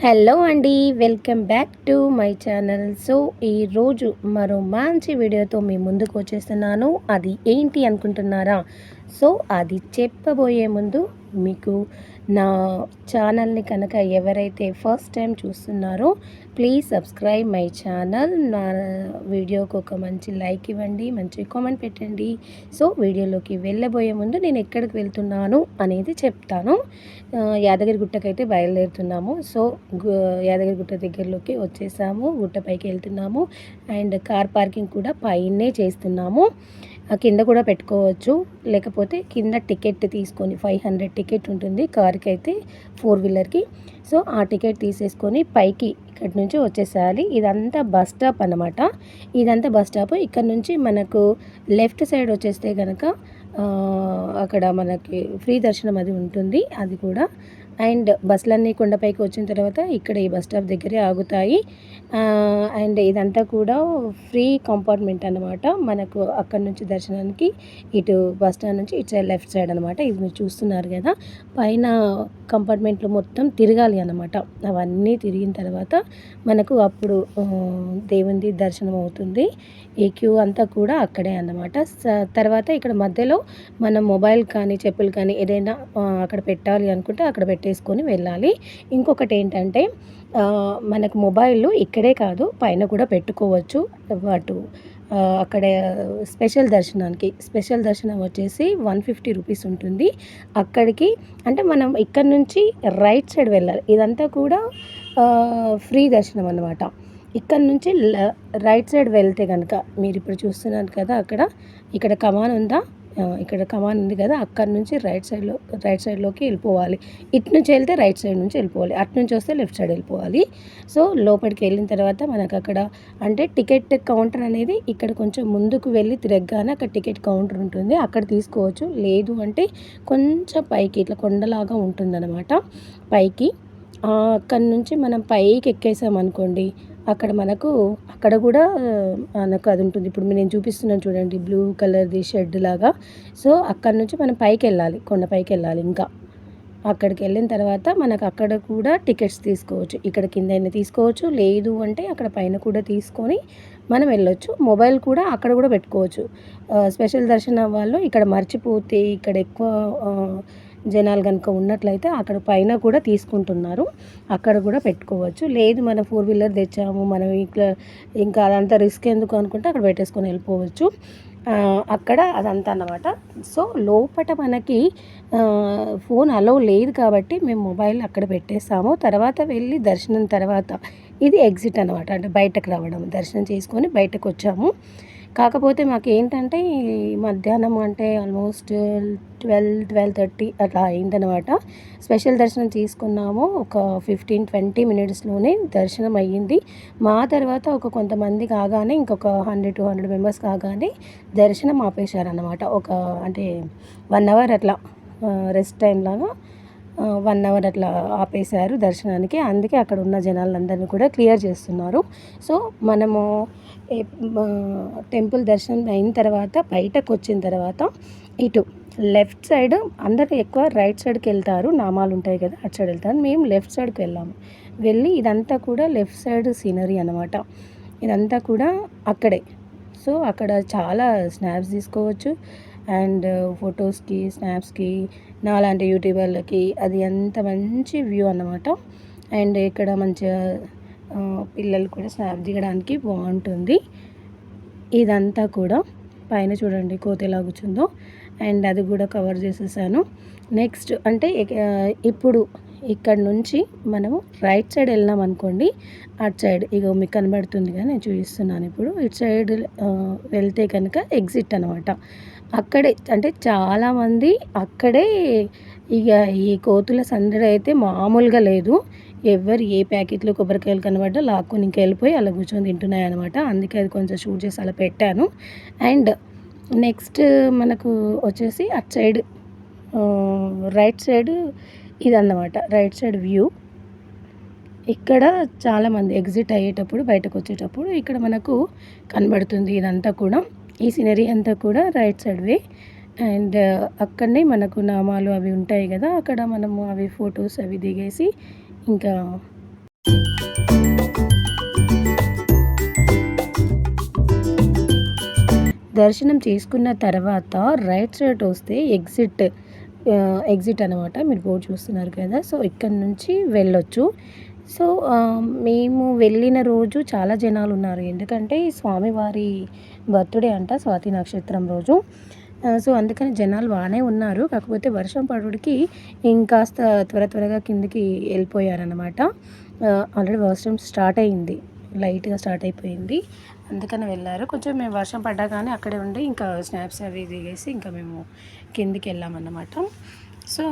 Hello అండి, welcome back to my channel. So ఈరోజు మరో మంచి వీడియోతో మీ ముందుకు వచ్చేస్తున్నాను. అది ఏంటి అనుకుంటున్నారా? సో అది చెప్పబోయే ముందు మీకు నా ఛానల్ని కనుక ఎవరైతే ఫస్ట్ టైం చూస్తున్నారో ప్లీజ్ సబ్స్క్రైబ్ మై ఛానల్. నా వీడియోకి ఒక మంచి లైక్ ఇవ్వండి, మంచి కామెంట్ పెట్టండి. సో వీడియోలోకి వెళ్ళబోయే ముందు నేను ఎక్కడికి వెళ్తున్నాను అనేది చెప్తాను. యాదగిరిగుట్టకైతే బయలుదేరుతున్నాము. సో యాదగిరిగుట్ట దగ్గరలోకి వచ్చేసాము, గుట్టపైకి వెళ్తున్నాము. అండ్ కార్ పార్కింగ్ కూడా పైనే చేస్తున్నాము. కింద కూడా పెట్టుకోవచ్చు, లేకపోతే కింద టికెట్ తీసుకొని 500 టికెట్ ఉంటుంది కార్కి అయితే, 4 వీలర్కి. సో ఆ టికెట్ తీసేసుకొని పైకి ఇక్కడ నుంచి వచ్చేసేయాలి. ఇదంతా బస్ స్టాప్ అన్నమాట. ఇదంతా బస్ స్టాప్. ఇక్కడ నుంచి మనకు లెఫ్ట్ సైడ్ వచ్చేస్తే కనుక అక్కడ మనకి ఫ్రీ దర్శనం అది ఉంటుంది, అది కూడా. అండ్ బస్సులన్నీ కొండపైకి వచ్చిన తర్వాత ఇక్కడ ఈ బస్ స్టాప్ దగ్గరే ఆగుతాయి. అండ్ ఇదంతా కూడా ఫ్రీ కంపార్ట్మెంట్ అనమాట. మనకు అక్కడ నుంచి దర్శనానికి ఇటు బస్ స్టాండ్ నుంచి ఇటు సైడ్ లెఫ్ట్ సైడ్ అనమాట. ఇది మీరు చూస్తున్నారు కదా, పైన కంపార్ట్మెంట్లో మొత్తం తిరగాలి అన్నమాట. అవన్నీ తిరిగిన తర్వాత మనకు అప్పుడు దేవుని దర్శనం అవుతుంది. ఈ క్యూ అంతా కూడా అక్కడే అన్నమాట. తర్వాత ఇక్కడ మధ్యలో మనం మొబైల్ కానీ చెప్పులు కానీ ఏదైనా అక్కడ పెట్టాలి అనుకుంటే అక్కడ పెట్టేసుకొని వెళ్ళాలి. ఇంకొకటి ఏంటంటే మనకు మొబైల్ ఇక్కడే కాదు పైన కూడా పెట్టుకోవచ్చు. వాటు అక్కడ స్పెషల్ దర్శనం వచ్చేసి 150 రూపీస్ ఉంటుంది. అక్కడికి అంటే మనం ఇక్కడ నుంచి రైట్ సైడ్ వెళ్ళాలి. ఇదంతా కూడా ఫ్రీ దర్శనం అన్నమాట. ఇక్కడ నుంచి రైట్ సైడ్ వెళ్తే కనుక మీరు ఇప్పుడు చూస్తున్నారు కదా, ఇక్కడ కమాన్ ఉందా, ఇక్కడ కమాన్ ఉంది కదా, అక్కడ నుంచి రైట్ సైడ్లోకి వెళ్ళిపోవాలి. ఇటు నుంచి వెళ్తే రైట్ సైడ్ నుంచి వెళ్ళిపోవాలి, అటు నుంచి వస్తే లెఫ్ట్ సైడ్ వెళ్ళిపోవాలి. సో లోపలికి వెళ్ళిన తర్వాత మనకు అక్కడ అంటే టికెట్ కౌంటర్ అనేది ఇక్కడ కొంచెం ముందుకు వెళ్ళి తిరగగానే అక్కడ టికెట్ కౌంటర్ ఉంటుంది, అక్కడ తీసుకోవచ్చు. లేదు అంటే కొంచెం పైకి ఇట్లా కొండలాగా ఉంటుందన్నమాట. పైకి అక్కడ నుంచి మనం పైకి ఎక్కేసామనుకోండి, అక్కడ కూడా మనకు అది ఉంటుంది. ఇప్పుడు నేను చూపిస్తున్నాను చూడండి, బ్లూ కలర్ది షెడ్ లాగా. సో అక్కడ నుంచి మనం పైకి వెళ్ళాలి, కొండ పైకి వెళ్ళాలి. ఇంకా అక్కడికి వెళ్ళిన తర్వాత మనకు అక్కడ కూడా టికెట్స్ తీసుకోవచ్చు. ఇక్కడ కింద అయినా తీసుకోవచ్చు, లేదు అంటే అక్కడ పైన కూడా తీసుకొని మనం వెళ్ళొచ్చు. మొబైల్ కూడా అక్కడ కూడా పెట్టుకోవచ్చు. స్పెషల్ దర్శనం వాళ్ళు ఇక్కడ మర్చిపోతే ఇక్కడ ఎక్కువ జనాలు కనుక ఉన్నట్లయితే అక్కడ పైన కూడా తీసుకుంటున్నారు, అక్కడ కూడా పెట్టుకోవచ్చు. లేదు మనం 4 వీలర్ తెచ్చాము, మనం ఇంకా అదంతా రిస్క్ ఎందుకు అనుకుంటే అక్కడ పెట్టేసుకొని వెళ్ళిపోవచ్చు. అక్కడ అదంతా అన్నమాట. సో లోపల మనకి ఫోన్ అలో లేదు కాబట్టి మేము మొబైల్ అక్కడ పెట్టేసాము. తర్వాత వెళ్ళి దర్శనం తర్వాత ఇది ఎగ్జిట్ అనమాట, అంటే బయటకు రావడం. దర్శనం చేసుకొని బయటకు వచ్చాము. కాకపోతే మాకు ఏంటంటే మధ్యాహ్నం అంటే ఆల్మోస్ట్ 12-12:30 అట్లా అయిందనమాట. స్పెషల్ దర్శనం తీసుకున్నాము. ఒక 15-20 మినిట్స్లోనే దర్శనం అయ్యింది. మా తర్వాత కొంతమంది కాగానే ఇంకొక 100-200 మెంబర్స్ కాగానే దర్శనం ఆపేశారనమాట. అంటే 1 అవర్ అట్లా రెస్ట్ టైం లాగా 1 అవర్ అట్లా ఆపేశారు దర్శనానికి. అందుకే అక్కడ ఉన్న జనాలందరినీ కూడా క్లియర్ చేస్తున్నారు. సో మనము టెంపుల్ దర్శనం అయిన తర్వాత బయటకు వచ్చిన తర్వాత ఇటు లెఫ్ట్ సైడ్, అందరూ ఎక్కువ రైట్ సైడ్కి వెళ్తారు, నామాలు ఉంటాయి కదా అటు సైడ్ వెళ్తారు. మేము లెఫ్ట్ సైడ్కి వెళ్ళి ఇదంతా కూడా లెఫ్ట్ సైడ్ సీనరీ అనమాట. ఇదంతా కూడా అక్కడే. సో అక్కడ చాలా స్నాప్స్ తీసుకోవచ్చు. అండ్ ఫొటోస్కి, స్నాప్స్కి, నాలాంటి యూట్యూబర్లకి అది ఎంత మంచి వ్యూ అన్నమాట. అండ్ ఇక్కడ మంచిగా పిల్లలు కూడా స్నాప్ దిగడానికి బాగుంటుంది. ఇదంతా కూడా పైన చూడండి కోతి ఎలా కూర్చుందో, అండ్ అది కూడా కవర్ చేసేసాను. నెక్స్ట్ అంటే ఇప్పుడు ఇక్కడ నుంచి మనము రైట్ సైడ్ వెళ్ళినాం అనుకోండి, అటు సైడ్ ఇగో మీకు కనబడుతుంది కదా, నేను చూపిస్తున్నాను ఇప్పుడు. ఇటు సైడ్ వెళ్తే కనుక ఎగ్జిట్ అనమాట. అక్కడే అంటే చాలామంది అక్కడే ఇక ఈ కోతుల సందడి అయితే మామూలుగా లేదు. ఎవరు ఏ ప్యాకెట్లు కొబ్బరికాయలు కనబడ్డా లాక్కొని ఇంకా వెళ్ళిపోయి అలా కూర్చొని తింటున్నాయి అనమాట. అందుకే అది కొంచెం షూట్ చేసి అలా పెట్టాను. అండ్ నెక్స్ట్ మనకు వచ్చేసి అటు సైడ్ రైట్ సైడ్ ఇదన్నమాట, రైట్ సైడ్ వ్యూ. ఇక్కడ చాలామంది ఎగ్జిట్ అయ్యేటప్పుడు బయటకు వచ్చేటప్పుడు ఇక్కడ మనకు కనబడుతుంది. ఇదంతా కూడా ఈ సీనరీ అంతా కూడా రైట్ సైడ్ వే. అండ్ అక్కడనే మనకు నామాలు అవి ఉంటాయి కదా, అక్కడ మనము అవి ఫొటోస్ అవి దిగేసి ఇంకా దర్శనం చేసుకున్న తర్వాత రైట్ సైడ్ వస్తే ఎగ్జిట్ అనమాట. మీరు బోర్డ్ చూస్తున్నారు కదా! సో, ఇక్కడ నుంచి వెళ్ళొచ్చు. సో, మేము వెళ్ళిన రోజు చాలా జనాలున్నారు. ఎందుకంటే స్వామివారి బర్త్‌డే అంట స్వాతి నక్షత్రం రోజు. సో, అందుకని జనాలు బానే ఉన్నారు. కాకపోతే వర్షం పడుడికి ఇంకాస్త త్వరగా కిందకి వెళ్ళిపోయారనమాట. ఆల్రెడీ వర్షం స్టార్ట్ అయింది. లైట్‌గా స్టార్ట్ అయిపోయింది. అందుకని వెళ్ళారు. కొంచెం మేము వర్షం పడ్డాగానే అక్కడే ఉండి ఇంకా స్నాప్స్ అవి దిగేసి ఇంకా మేము కిందికెళ్ళామన్నమాట. సో,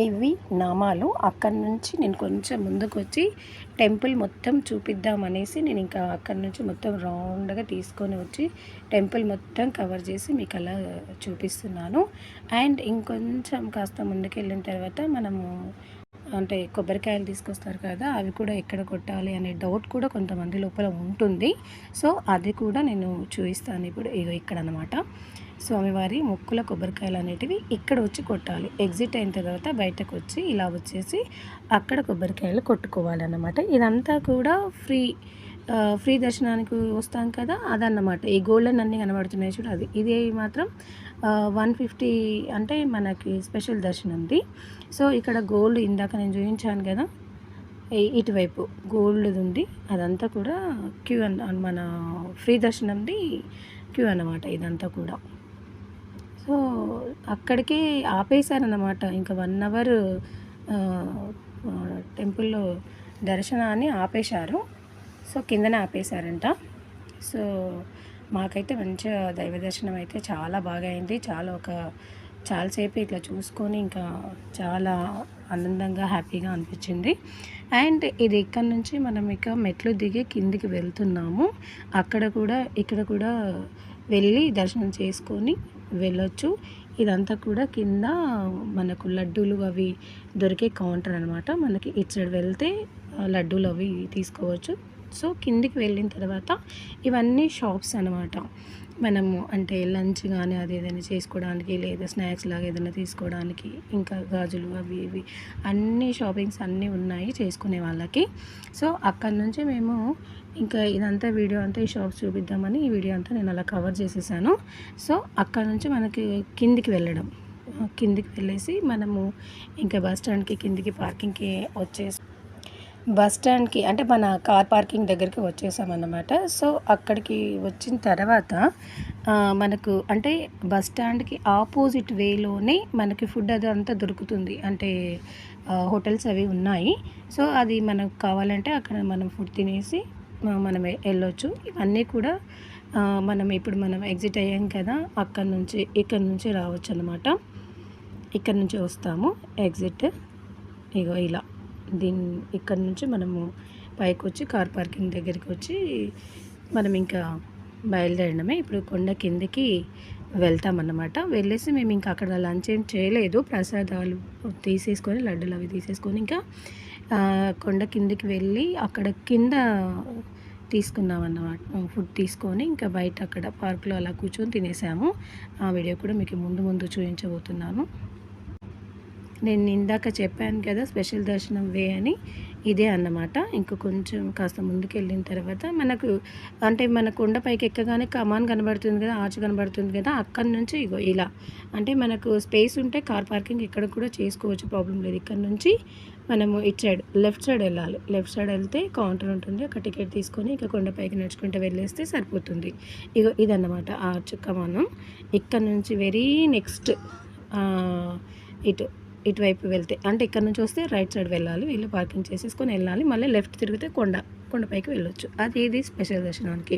ఇవి నామాలు. అక్కడి నుంచి నేను కొంచెం ముందుకొచ్చి టెంపుల్ మొత్తం చూపిద్దామనేసి నేను ఇంకా అక్కడి నుంచి మొత్తం రౌండ్గా తీసుకొని వచ్చి టెంపుల్ మొత్తం కవర్ చేసి మీకు అలా చూపిస్తున్నాను. అండ్ ఇంకొంచెం కాస్త ముందుకెళ్ళిన తర్వాత మనము అంటే కొబ్బరికాయలు తీసుకొస్తారు కదా, అవి కూడా ఎక్కడ కొట్టాలి అనే డౌట్ కూడా కొంతమంది లోపల ఉంటుంది. సో, అది కూడా నేను చూపిస్తాను ఇప్పుడు. ఇగో ఇక్కడ అనమాట స్వామివారి ముక్కుల కొబ్బరికాయలు అనేటివి ఇక్కడ వచ్చి కొట్టాలి. ఎగ్జిట్ అయిన తర్వాత బయటకు వచ్చి ఇలా వచ్చేసి అక్కడ కొబ్బరికాయలు కొట్టుకోవాలన్నమాట. ఇదంతా కూడా ఫ్రీ దర్శనానికి వస్తాం కదా, అదన్నమాట. ఈ గోల్డెన్ అన్నీ కనబడుతున్నాయి చూడు, అది. ఇది మాత్రం 150 అంటే మనకి స్పెషల్ దర్శనంది. సో, ఇక్కడ గోల్డ్ ఇందాక నేను చూపించాను కదా, ఇటువైపు గోల్డ్ది ఉంది. అదంతా కూడా క్యూ మన ఫ్రీ దర్శనంది క్యూ అన్నమాట ఇదంతా కూడా. సో, అక్కడికే ఆపేశారన్నమాట. ఇంకా 1 అవర్ టెంపుల్లో దర్శనాన్ని ఆపేశారు. సో, కిందనే ఆపేశారంట. సో, మాకైతే మంచిగా దైవ దర్శనం అయితే చాలా బాగా అయింది. చాలాసేపు ఇట్లా చూసుకొని ఇంకా చాలా ఆనందంగా హ్యాపీగా అనిపించింది. అండ్ ఇది ఇక్కడ నుంచి మనం ఇక మెట్లు దిగి కిందికి వెళ్తున్నాము. ఇక్కడ కూడా వెళ్ళి దర్శనం చేసుకొని వెళ్ళొచ్చు. ఇదంతా కూడా కింద మనకు లడ్డూలు అవి దొరికే కౌంటర్ అనమాట. మనకి ఇటు సైడ్ వెళ్తే లడ్డూలు అవి తీసుకోవచ్చు. సో, కిందికి వెళ్ళిన తర్వాత ఇవన్నీ షాప్స్ అనమాట. మనము అంటే లంచ్ కానీ అది ఏదైనా చేసుకోవడానికి, లేదా స్నాక్స్ లాగా ఏదైనా తీసుకోవడానికి, ఇంకా గాజులు అవి ఇవి అన్నీ షాపింగ్స్ అన్నీ ఉన్నాయి చేసుకునే వాళ్ళకి. సో, అక్కడి నుంచి మేము ఇంకా ఇదంతా వీడియో అంతా ఈ షాప్స్ చూపిద్దామని ఈ వీడియో అంతా నేను అలా కవర్ చేసేసాను. సో, అక్కడ నుంచి మనకి కిందికి వెళ్ళేసి మనము ఇంకా బస్ స్టాండ్కి కిందికి పార్కింగ్కి బస్ స్టాండ్కి అంటే మన కార్ పార్కింగ్ దగ్గరికి వచ్చేసామన్నమాట. సో, అక్కడికి వచ్చిన తర్వాత మనకు అంటే బస్ స్టాండ్కి ఆపోజిట్ వేలోనే మనకి ఫుడ్ అదంతా దొరుకుతుంది. అంటే హోటల్స్ అవి ఉన్నాయి. సో, అది మనకు కావాలంటే అక్కడ మనం ఫుడ్ తినేసి మనం వెళ్ళొచ్చు. ఇవన్నీ కూడా మనం ఎగ్జిట్ అయ్యాం కదా, ఇక్కడ నుంచి రావచ్చు అనమాట. ఇక్కడ నుంచి వస్తాము ఎగ్జిట్. ఇగో ఇలా ఇక్కడ నుంచి మనము పైకి వచ్చి కార్ పార్కింగ్ దగ్గరికి వచ్చి మనం ఇంకా బయలుదేరడమే. ఇప్పుడు కొండ కిందకి వెళ్తామన్నమాట. వెళ్ళేసి మేము ఇంకా అక్కడ లంచ్ ఏం చేయలేదు. ప్రసాదాలు తీసేసుకొని లడ్డూలు అవి తీసేసుకొని ఇంకా కొండ కిందకి వెళ్ళి అక్కడ కింద తీసుకున్నామన్నమాట. ఫుడ్ తీసుకొని ఇంకా బయట అక్కడ పార్కులో అలా కూర్చొని తినేసాము. ఆ వీడియో కూడా మీకు ముందు చూపించబోతున్నాను. నేను ఇందాక చెప్పాను కదా స్పెషల్ దర్శనం వే అని. ఇదే అన్నమాట. ఇంక కొంచెం కాస్త ముందుకెళ్ళిన తర్వాత మనకు అంటే మన కొండపైకి ఎక్కగానే కమాన్ కనబడుతుంది కదా, ఆర్చ్ కనబడుతుంది కదా, అక్కడి నుంచి ఇగో ఇలా అంటే మనకు స్పేస్ ఉంటే కార్ పార్కింగ్ ఇక్కడ కూడా చేసుకోవచ్చు, ప్రాబ్లం లేదు. ఇక్కడ నుంచి మనము ఇటు సైడ్ లెఫ్ట్ సైడ్ వెళ్ళాలి. లెఫ్ట్ సైడ్ వెళ్తే కౌంటర్ ఉంటుంది, ఒక టికెట్ తీసుకొని ఇక కొండపైకి నడుచుకుంటూ వెళ్ళేస్తే సరిపోతుంది. ఇగో ఇదన్నమాట ఆర్చ్ కమానం. ఇక్కడ నుంచి వెరీ నెక్స్ట్ ఇటువైపు వెళ్తే అంటే ఇక్కడ నుంచి వస్తే రైట్ సైడ్ వెళ్ళాలి, వీళ్ళు పార్కింగ్ చేసేసుకొని వెళ్ళాలి, మళ్ళీ లెఫ్ట్ తిరిగితే కొండపైకి వెళ్ళొచ్చు. అది ఇది స్పెషల్ దర్శనానికి.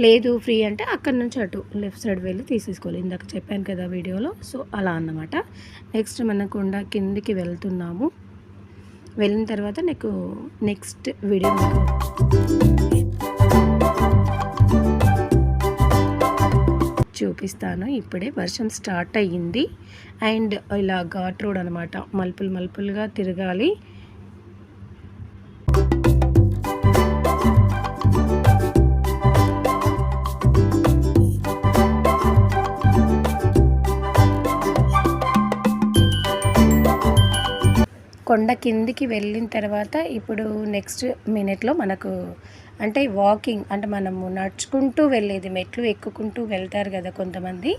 లేదు ఫ్రీ అంటే అక్కడ నుంచి అటు లెఫ్ట్ సైడ్ వెళ్ళి తీసేసుకోవాలి, ఇందాక చెప్పాను కదా వీడియోలో. సో అలా అన్నమాట. నెక్స్ట్ మన కొండ కిందికి వెళ్తున్నాము. వెళ్ళిన తర్వాత నీకు నెక్స్ట్ వీడియో చూపిస్తాను. ఇప్పుడే వర్షం స్టార్ట్ అయ్యింది అండ్ ఇలా ఘాట్ రోడ్ అనమాట, మలుపులుగా తిరగాలి. కొండ కిందికి వెళ్ళిన తర్వాత ఇప్పుడు నెక్స్ట్ మినిట్లో మనకు అంటే వాకింగ్ అంటే మనము నడుచుకుంటూ వెళ్ళేది, మెట్లు ఎక్కుకుంటూ వెళ్తారు కదా కొంతమంది,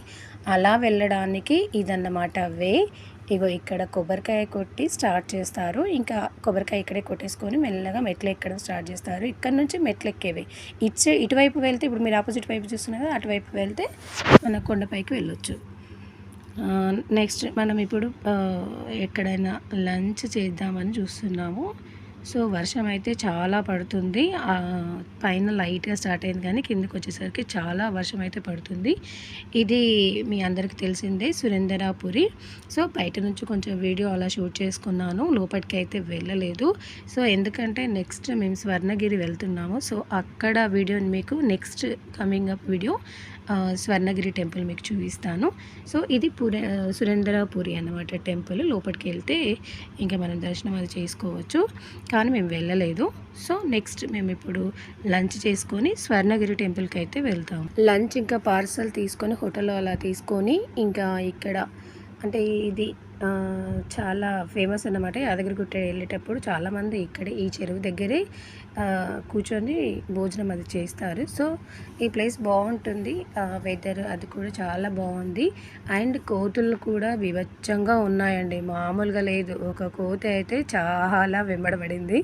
అలా వెళ్ళడానికి ఇదన్నమాట వే. ఇగో ఇక్కడ కొబ్బరికాయ కొట్టి స్టార్ట్ చేస్తారు, ఇంకా కొబ్బరికాయ ఇక్కడే కొట్టేసుకొని మెల్లగా మెట్లు ఎక్కడం స్టార్ట్ చేస్తారు. ఇక్కడ నుంచి మెట్లు ఎక్కేవి. ఇటువైపు వెళ్తే ఇప్పుడు మీరు ఆపోజిట్ వైపు చూస్తున్నారు కదా, అటువైపు వెళ్తే మన కొండపైకి వెళ్ళొచ్చు. నెక్స్ట్ మనం ఇప్పుడు ఎక్కడైనా లంచ్ చేద్దామని చూస్తున్నాము. సో వర్షం అయితే చాలా పడుతుంది, పైన లైట్గా స్టార్ట్ అయింది కానీ కిందకి వచ్చేసరికి చాలా వర్షం అయితే పడుతుంది. ఇది మీ అందరికీ తెలిసిందే సురేంద్రపురి. సో బయట నుంచి కొంచెం వీడియో అలా షూట్ చేసుకున్నాను, లోపలికి అయితే వెళ్ళలేదు. సో ఎందుకంటే నెక్స్ట్ మేము స్వర్ణగిరి వెళ్తున్నాము, సో అక్కడ వీడియో మీకు next coming up video Swarnagiri temple మీకు చూపిస్తాను. సో ఇది సురేంద్రపురి అన్నమాట టెంపుల్. లోపలికి వెళ్తే ఇంకా మనం దర్శనం అది చేసుకోవచ్చు, కానీ మేము వెళ్ళలేదు. సో నెక్స్ట్ మేము ఇప్పుడు లంచ్ చేసుకొని స్వర్ణగిరి టెంపుల్కి అయితే వెళ్తాము. లంచ్ ఇంకా పార్సల్ తీసుకొని హోటల్లో అలా తీసుకొని ఇంకా ఇక్కడ అంటే ఇది చాలా ఫేమస్ అన్నమాట. యాదగిరిగుట్ట వెళ్ళేటప్పుడు చాలామంది ఇక్కడే ఈ చెరువు దగ్గరే కూర్చొని భోజనం అది చేస్తారు. సో ఈ ప్లేస్ బాగుంటుంది, వెదర్ అది కూడా చాలా బాగుంది. అండ్ కోతులు కూడా వివచ్చంగా ఉన్నాయండి, మామూలుగా లేదు. ఒక కోతి అయితే చాలా వెంబడబడింది,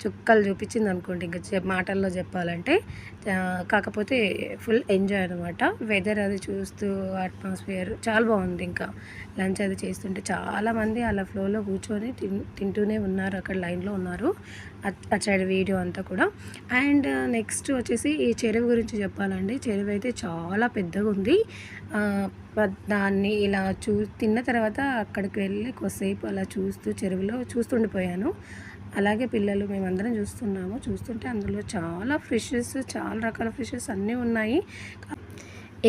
చుక్కలు చూపించింది అనుకోండి ఇంకా మాటల్లో చెప్పాలంటే. కాకపోతే ఫుల్ ఎంజాయ్ అనమాట, వెదర్ అది చూస్తూ అట్మాస్ఫియర్ చాలా బాగుంది. ఇంకా లంచ్ అది చేస్తుంటే చాలామంది అలా ఫ్లోలో కూర్చొని తింటూనే ఉన్నారు, అక్కడ లైన్లో ఉన్నారు అటు సైడ్ వీడియో అంతా కూడా. అండ్ నెక్స్ట్ వచ్చేసి ఈ చెరువు గురించి చెప్పాలండి. చెరువు అయితే చాలా పెద్దగా ఉంది. దాన్ని ఇలా తిన్న తర్వాత అక్కడికి వెళ్ళి కొద్దిసేపు అలా చెరువులో చూస్తుండిపోయాను. అలాగే పిల్లలు మేమందరం చూస్తుంటే అందులో చాలా ఫిషెస్, చాలా రకాల ఫిషెస్ అన్నీ ఉన్నాయి.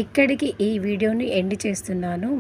ఇక్కడికి ఈ వీడియోని ఎండ్ చేస్తున్నాను.